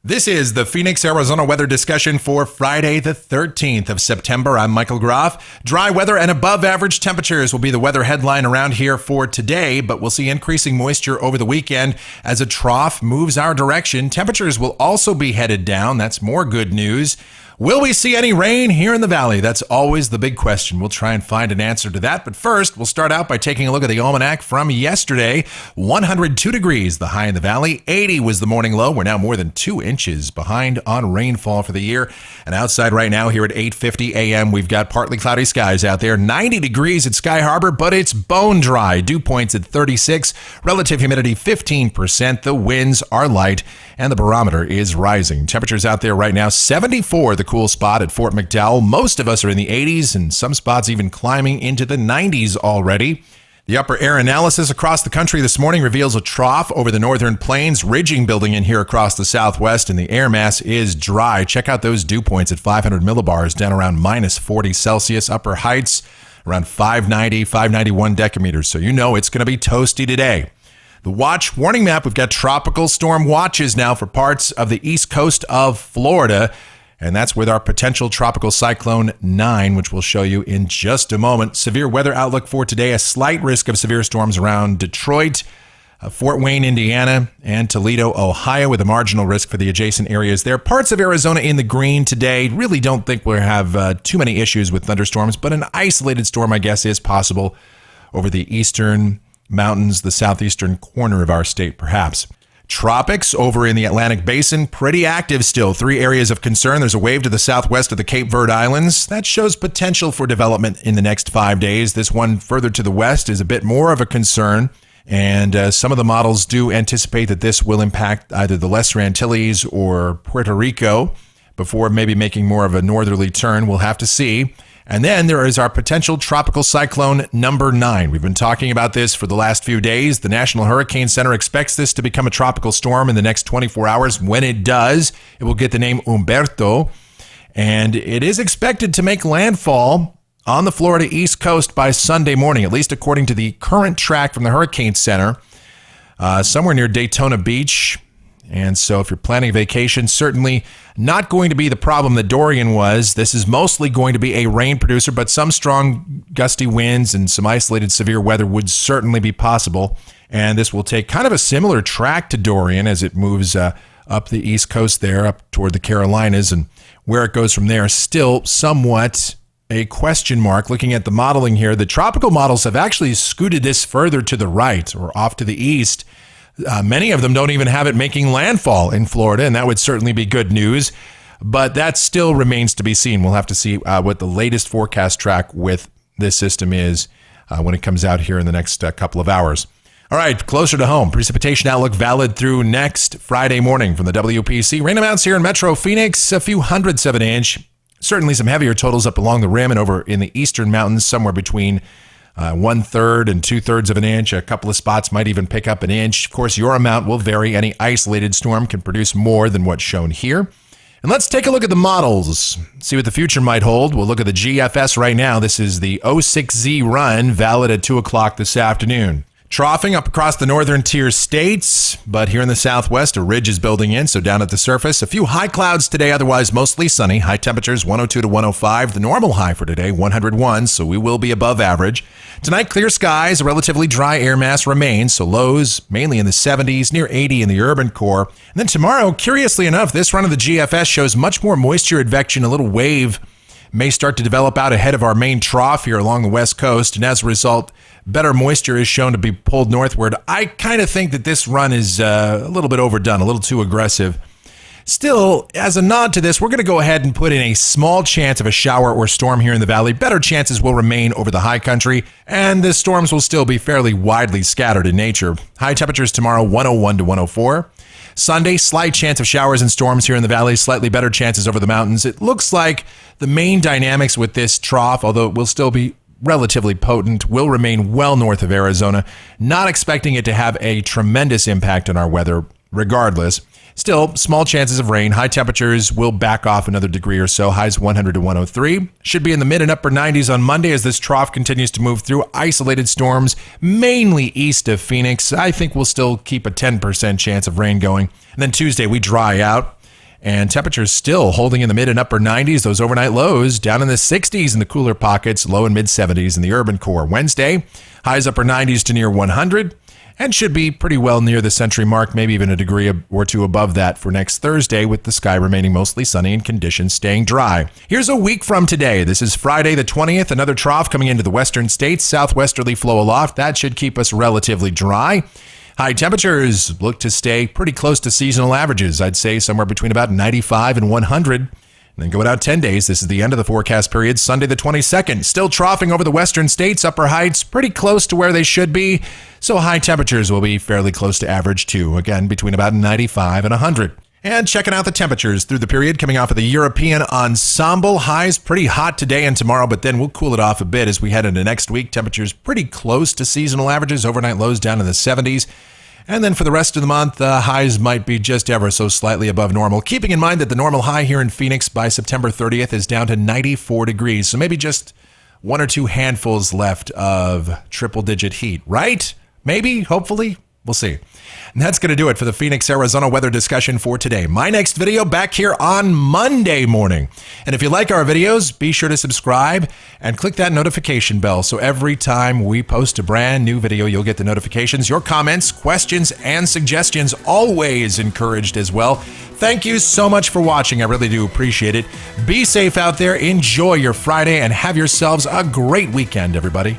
This is the Phoenix, Arizona weather discussion for Friday, the 13th of September. I'm Michael Groff. Dry weather and above average temperatures will be the weather headline around here for today, but we'll see increasing moisture over the weekend as a trough moves our direction. Temperatures will also be headed down. That's more good news. Will we see any rain here in the valley? That's always the big question. We'll try and find an answer to that. But first, we'll start out by taking a look at the almanac from yesterday. 102 degrees, the high in the valley. 80 was the morning low. We're now more than 2 inches behind on rainfall for the year. And outside right now here at 8:50 a.m., we've got partly cloudy skies out there. 90 degrees at Sky Harbor, but it's bone dry. Dew points at 36. Relative humidity 15%. The winds are light and the barometer is rising. Temperatures out there right now, 74, the cool spot at Fort McDowell. Most of us are in the 80s and some spots even climbing into the 90s already. The upper air analysis across the country this morning reveals a trough over the northern plains, ridging building in here across the southwest, and the air mass is dry. Check out those dew points at 500 millibars, down around minus 40 Celsius. Upper heights around 590, 591 decameters. So you know it's going to be toasty today. The watch warning map, we've got tropical storm watches now for parts of the east coast of Florida. And that's with our potential tropical cyclone 9, which we'll show you in just a moment. Severe weather outlook for today, a slight risk of severe storms around Detroit, Fort Wayne, Indiana, and Toledo, Ohio, with a marginal risk for the adjacent areas there. Parts of Arizona in the green today. Really don't think we'll have too many issues with thunderstorms, but an isolated storm, I guess, is possible over the eastern mountains, the southeastern corner of our state, perhaps. Tropics over in the Atlantic Basin, pretty active still. 3 areas of concern. There's a wave to the southwest of the Cape Verde Islands. That shows potential for development in the next 5 days. This one further to the west is a bit more of a concern. And some of the models do anticipate that this will impact either the Lesser Antilles or Puerto Rico before maybe making more of a northerly turn. We'll have to see. And then there is our potential tropical cyclone number 9. We've been talking about this for the last few days. The National Hurricane Center expects this to become a tropical storm in the next 24 hours. When it does, it will get the name Humberto. And it is expected to make landfall on the Florida East Coast by Sunday morning, at least according to the current track from the Hurricane Center, somewhere near Daytona Beach. And so if you're planning a vacation, certainly not going to be the problem that Dorian was. This is mostly going to be a rain producer, but some strong gusty winds and some isolated severe weather would certainly be possible. And this will take kind of a similar track to Dorian as it moves up the East Coast there, up toward the Carolinas. And where it goes from there, still somewhat a question mark. Looking at the modeling here, the tropical models have actually scooted this further to the right or off to the east. Many of them don't even have it making landfall in Florida, and that would certainly be good news. But that still remains to be seen. We'll have to see what the latest forecast track with this system is when it comes out here in the next couple of hours. All right, closer to home. Precipitation outlook valid through next Friday morning from the WPC. Rain amounts here in Metro Phoenix, a few hundredths of an inch. Certainly some heavier totals up along the rim and over in the eastern mountains, somewhere between 1/3 and 2/3 of an inch. A couple of spots might even pick up an inch. Of course, your amount will vary. Any isolated storm can produce more than what's shown here. And let's take a look at the models, see what the future might hold. We'll look at the GFS right now. This is the 06Z run, valid at 2 o'clock this afternoon. Troughing up across the northern tier states, but here in the southwest, a ridge is building in, so down at the surface. A few high clouds today, otherwise mostly sunny. High temperatures 102 to 105. The normal high for today, 101, so we will be above average. Tonight, clear skies, a relatively dry air mass remains, so lows mainly in the 70s, near 80 in the urban core. And then tomorrow, curiously enough, this run of the GFS shows much more moisture advection. A little wave may start to develop out ahead of our main trough here along the west coast, and as a result, better moisture is shown to be pulled northward. I kind of think that this run is a little bit overdone, a little too aggressive. Still, as a nod to this, we're going to go ahead and put in a small chance of a shower or storm here in the valley. Better chances will remain over the high country, and the storms will still be fairly widely scattered in nature. High temperatures tomorrow, 101 to 104. Sunday, slight chance of showers and storms here in the valley, slightly better chances over the mountains. It looks like the main dynamics with this trough, although it will still be relatively potent, will remain well north of Arizona. Not expecting it to have a tremendous impact on our weather regardless. Still, small chances of rain. High temperatures will back off another degree or so. Highs 100 to 103. Should be in the mid and upper 90s on Monday as this trough continues to move through. Isolated storms, mainly east of Phoenix. I think we'll still keep a 10% chance of rain going. And then Tuesday, we dry out. And temperatures still holding in the mid and upper 90s. Those overnight lows down in the 60s in the cooler pockets, low and mid 70s in the urban core. Wednesday, highs upper 90s to near 100. And should be pretty well near the century mark, maybe even a degree or two above that for next Thursday, with the sky remaining mostly sunny and conditions staying dry. Here's a week from today. This is Friday the 20th, another trough coming into the western states, southwesterly flow aloft. That should keep us relatively dry. High temperatures look to stay pretty close to seasonal averages. I'd say somewhere between about 95 and 100. And then going out 10 days, this is the end of the forecast period, Sunday the 22nd. Still troughing over the western states, upper heights pretty close to where they should be. So high temperatures will be fairly close to average too. Again, between about 95 and 100. And checking out the temperatures through the period coming off of the European ensemble. Highs pretty hot today and tomorrow, but then we'll cool it off a bit as we head into next week. Temperatures pretty close to seasonal averages. Overnight lows down in the 70s. And then for the rest of the month, highs might be just ever so slightly above normal. Keeping in mind that the normal high here in Phoenix by September 30th is down to 94 degrees. So maybe just one or two handfuls left of triple-digit heat, right? Maybe, hopefully. We'll see. And that's going to do it for the Phoenix, Arizona weather discussion for today. My next video back here on Monday morning. And if you like our videos, be sure to subscribe and click that notification bell so every time we post a brand new video, you'll get the notifications. Your comments, questions, and suggestions always encouraged as well. Thank you so much for watching. I really do appreciate it. Be safe out there. Enjoy your Friday and have yourselves a great weekend, everybody.